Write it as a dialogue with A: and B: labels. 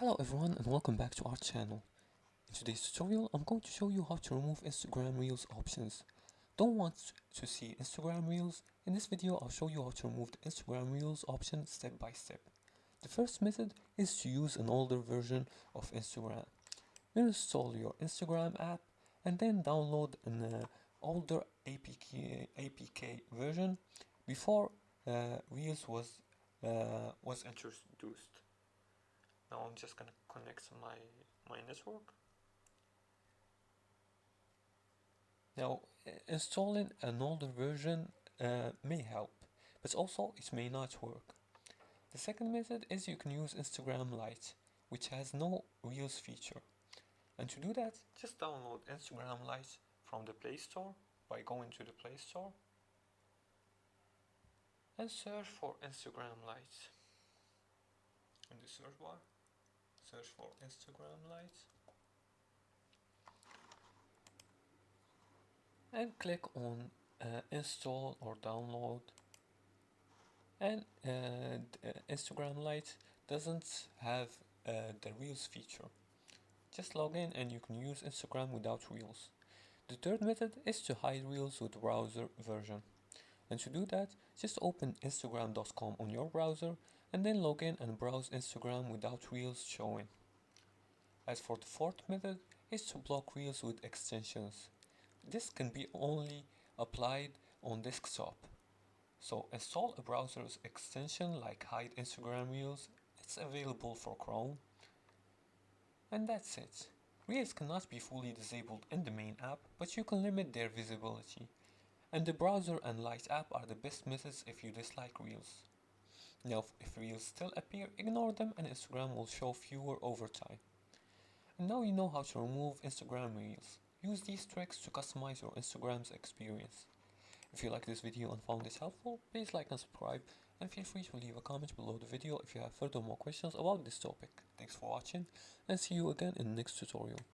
A: Hello everyone and welcome back to our channel. In today's tutorial I'm going to show you how to remove Instagram Reels options. Don't want to see Instagram Reels? In this video I'll show you how to remove the Instagram Reels option step by step. The first method is to use an older version of Instagram. Install your Instagram app and then download an older APK version before Reels was introduced. Now I'm just gonna connect to my network. Now installing an older version may help, but also it may not work. The second method is you can use Instagram Lite, which has no Reels feature. And to do that, just download Instagram Lite from the Play Store by going to the Play Store and search for Instagram Lite. In the search bar, search for Instagram Lite and click on install or download. And Instagram Lite doesn't have the Reels feature. Just log in and you can use Instagram without Reels. The third method is to hide Reels with browser version. And to do that, just open Instagram.com on your browser and then log in and browse Instagram without Reels showing. As for the fourth method, is to block Reels with extensions. This can be only applied on desktop. So install a browser's extension like Hide Instagram Reels. It's available for Chrome. And that's it. Reels cannot be fully disabled in the main app, but you can limit their visibility. And the browser and Lite app are the best methods if you dislike Reels. Now if Reels still appear, ignore them and Instagram will show fewer over time. And now you know how to remove Instagram Reels. Use these tricks to customize your Instagram's experience. If you like this video and found this helpful, please like and subscribe, and feel free to leave a comment below the video if you have further more questions about this topic. Thanks for watching, and see you again in the next tutorial.